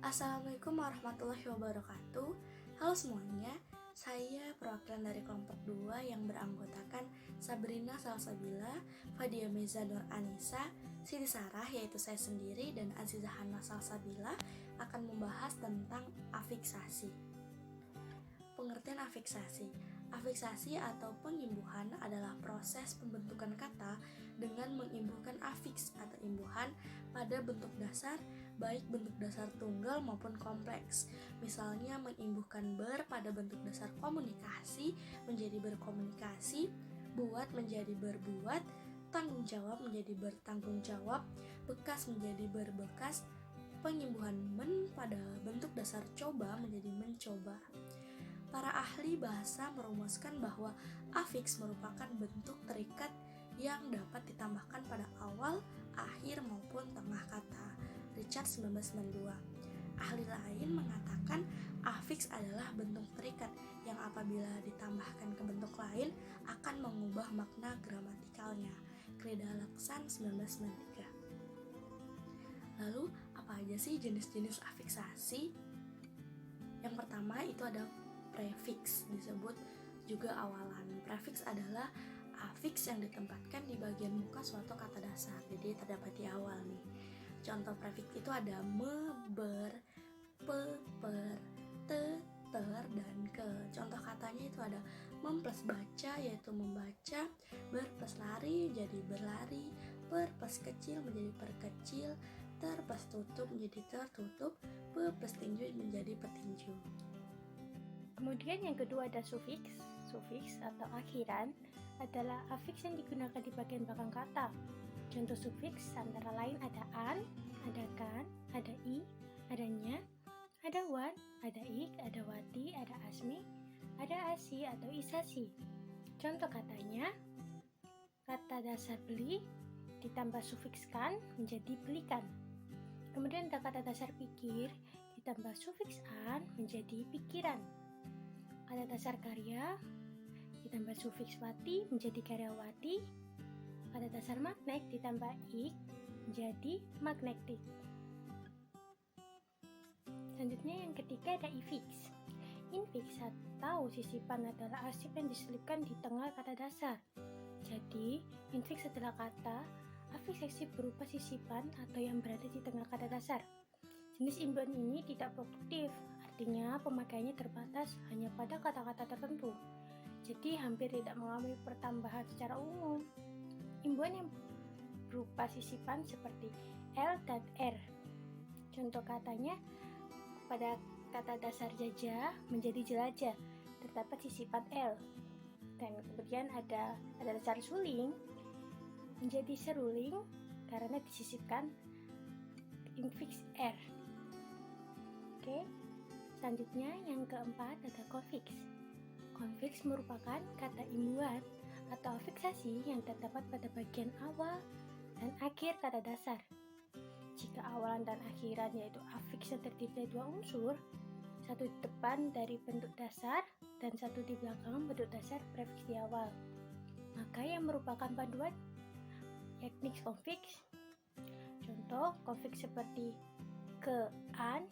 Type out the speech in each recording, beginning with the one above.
Assalamualaikum warahmatullahi wabarakatuh. Halo semuanya, saya perwakilan dari kelompok 2 yang beranggotakan Sabrina Salsabila, Fadia Meza Nur Anissa, Siti Sarah yaitu saya sendiri, dan Azizah Hana Salsabila akan membahas tentang afiksasi. Pengertian afiksasi. Afiksasi atau pengimbuhan adalah proses pembentukan kata dengan mengimbuhkan afiks atau imbuhan pada bentuk dasar, baik bentuk dasar tunggal maupun kompleks. Misalnya mengimbuhkan ber pada bentuk dasar komunikasi menjadi berkomunikasi, buat menjadi berbuat, tanggung jawab menjadi bertanggung jawab, bekas menjadi berbekas, pengimbuhan men pada bentuk dasar coba menjadi mencoba. Para ahli bahasa merumuskan bahwa afiks merupakan bentuk terikat yang dapat ditambahkan pada awal, akhir maupun tengah kata. Richard 1992. Ahli lain mengatakan afiks adalah bentuk terikat yang apabila ditambahkan ke bentuk lain akan mengubah makna gramatikalnya. Kreda Laksan 1993. Lalu apa aja sih jenis-jenis afiksasi? Yang pertama itu ada prefiks, disebut juga awalan. Prefiks adalah afiks yang ditempatkan di bagian muka suatu kata dasar, jadi terdapat di awal nih. Contoh prefiks itu ada me, ber, pe, per, te, ter, dan ke. Contoh katanya itu ada mem plus baca yaitu membaca, ber plus lari jadi berlari, per plus kecil menjadi perkecil, ter plus tutup menjadi tertutup, pe plus tinju menjadi petinju. Kemudian yang kedua ada sufiks. Sufiks atau akhiran adalah afiks yang digunakan di bagian belakang kata. Contoh sufiks antara lain ada an, ada kan, ada i, ada nya, ada wan, ada ik, ada wati, ada asmi, ada asi atau isasi. Contoh katanya, kata dasar beli ditambah sufiks kan menjadi belikan. Kemudian ada kata dasar pikir ditambah sufiks an menjadi pikiran. Kata dasar karya ditambah sufiks wati menjadi karyawati. Kata dasar magnet ditambah ik menjadi magnetik. Selanjutnya yang ketiga ada infiks. Infiks atau sisipan adalah arsip yang diselipkan di tengah kata dasar. Jadi infiks adalah kata afiks arsip berupa sisipan atau yang berada di tengah kata dasar. Jenis imbuhan ini tidak produktif, artinya pemakaiannya terbatas hanya pada kata-kata tertentu. Jadi hampir tidak mengalami pertambahan secara umum. Imbuhan yang berupa sisipan seperti L dan R. Contoh katanya, pada kata dasar jajah menjadi jelajah, terdapat sisipan L. Dan kemudian ada dasar suling menjadi seruling karena disisipkan infiks R. Oke, selanjutnya yang keempat ada konfiks. Konfiks merupakan kata imbuhan atau afiksasi yang terdapat pada bagian awal dan akhir kata dasar. Jika awalan dan akhiran yaitu afiks yang terdiri dari dua unsur, satu di depan dari bentuk dasar dan satu di belakang bentuk dasar prefiks di awal, maka yang merupakan panduan yakni konfiks. Contoh konfiks seperti ke-an,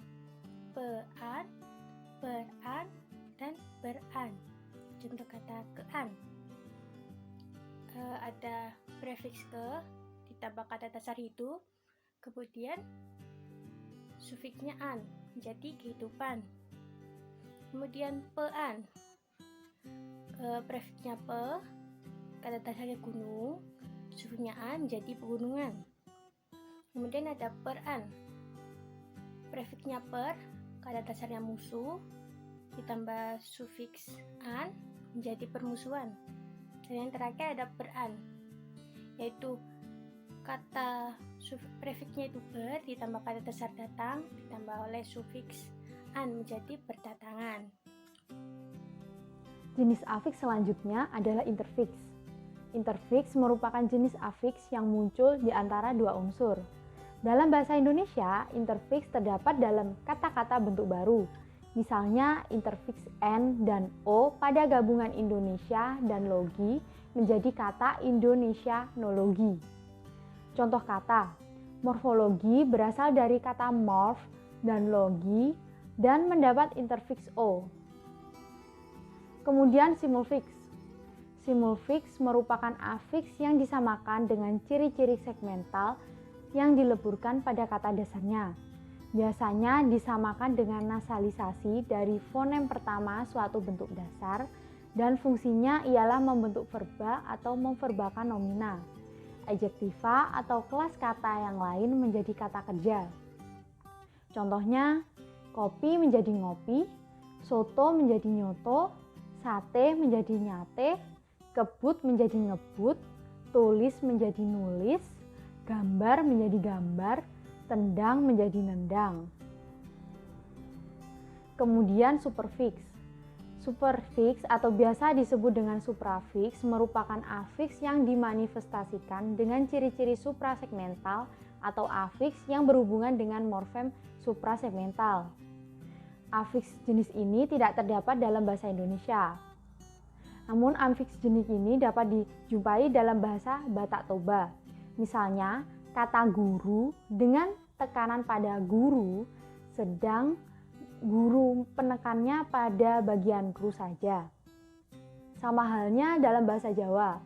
pe-an, per-an, dan ber-an. Contoh kata ke-an, ada prefiks ke ditambah kata dasar hidup, kemudian sufiksnya an menjadi kehidupan. Kemudian pe-an, prefiksnya pe, kata dasarnya gunung, sufiksnya an menjadi pegunungan. Kemudian ada per-an, prefiksnya per, kata dasarnya musuh, ditambah sufiks an menjadi permusuhan. Dan yang terakhir ada ber-an, yaitu kata prefiksnya itu ber ditambah kata dasar datang ditambah oleh sufiks an menjadi berdatangan. Jenis afiks selanjutnya adalah interfiks. Interfiks merupakan jenis afiks yang muncul di antara dua unsur. Dalam bahasa Indonesia, interfiks terdapat dalam kata-kata bentuk baru. Misalnya interfiks N dan O pada gabungan Indonesia dan logi menjadi kata Indonesianologi. Contoh kata, morfologi berasal dari kata morph dan logi, dan mendapat interfix O. Kemudian simulfix. Simulfix merupakan afiks yang disamakan dengan ciri-ciri segmental yang dileburkan pada kata dasarnya. Biasanya disamakan dengan nasalisasi dari fonem pertama suatu bentuk dasar dan fungsinya ialah membentuk verba atau memverbakan nomina, adjektiva atau kelas kata yang lain menjadi kata kerja. Contohnya, kopi menjadi ngopi, soto menjadi nyoto, sate menjadi nyate, kebut menjadi ngebut, tulis menjadi nulis, gambar menjadi gambar, tendang menjadi nendang. Kemudian superfix. Superfix atau biasa disebut dengan suprafix merupakan afiks yang dimanifestasikan dengan ciri-ciri suprasegmental atau afiks yang berhubungan dengan morfem suprasegmental. Afiks jenis ini tidak terdapat dalam bahasa Indonesia. Namun afiks jenis ini dapat dijumpai dalam bahasa Batak Toba. Misalnya, kata guru dengan tekanan pada guru, sedang guru penekannya pada bagian ru saja. Sama halnya dalam bahasa Jawa.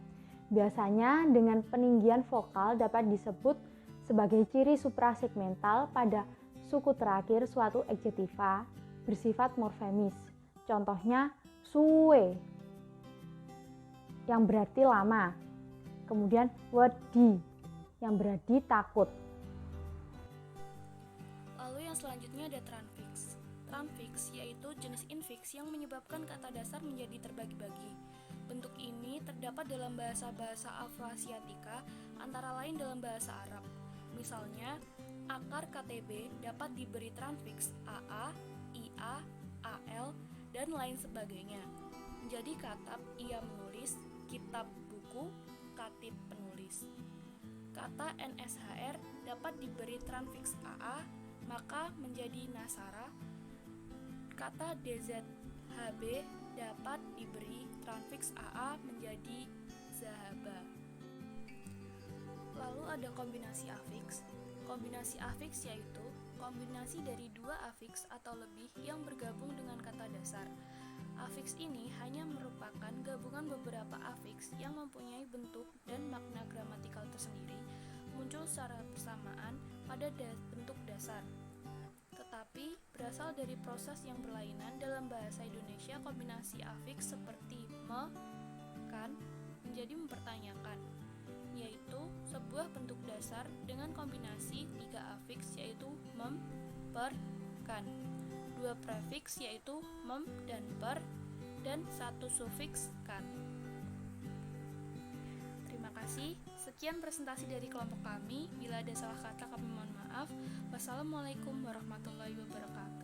Biasanya dengan peninggian vokal dapat disebut sebagai ciri suprasegmental pada suku terakhir suatu adjektiva bersifat morfemis. Contohnya suwe yang berarti lama. Kemudian wedi yang berarti takut. Lalu yang selanjutnya ada transfix. Transfix yaitu jenis infix yang menyebabkan kata dasar menjadi terbagi-bagi. Bentuk ini terdapat dalam bahasa-bahasa Afroasiatika, antara lain dalam bahasa Arab. Misalnya, akar KTB dapat diberi transfix AA, IA, AL, dan lain sebagainya. Menjadi katab ia menulis, kitab buku, katib penulis. Kata NSHR dapat diberi transfix AA, maka menjadi Nasara. Kata DZHB dapat diberi transfix AA menjadi Zahaba. Lalu ada kombinasi afiks. Kombinasi afiks yaitu kombinasi dari dua afiks atau lebih yang bergabung dengan kata dasar. Afiks ini hanya merupakan gabungan beberapa afiks yang mempunyai bentuk dan makna gramatikal tersendiri, muncul secara bersamaan pada bentuk dasar. Tetapi berasal dari proses yang berlainan dalam bahasa Indonesia. Kombinasi afiks seperti me, kan, menjadi mempertanyakan, yaitu sebuah bentuk dasar dengan kombinasi tiga afiks yaitu mem, per, kan, dua prefiks yaitu mem dan per, dan satu sufiks kan. Terima kasih. Sekian presentasi dari kelompok kami. Bila ada salah kata kami mohon maaf. Wassalamualaikum warahmatullahi wabarakatuh.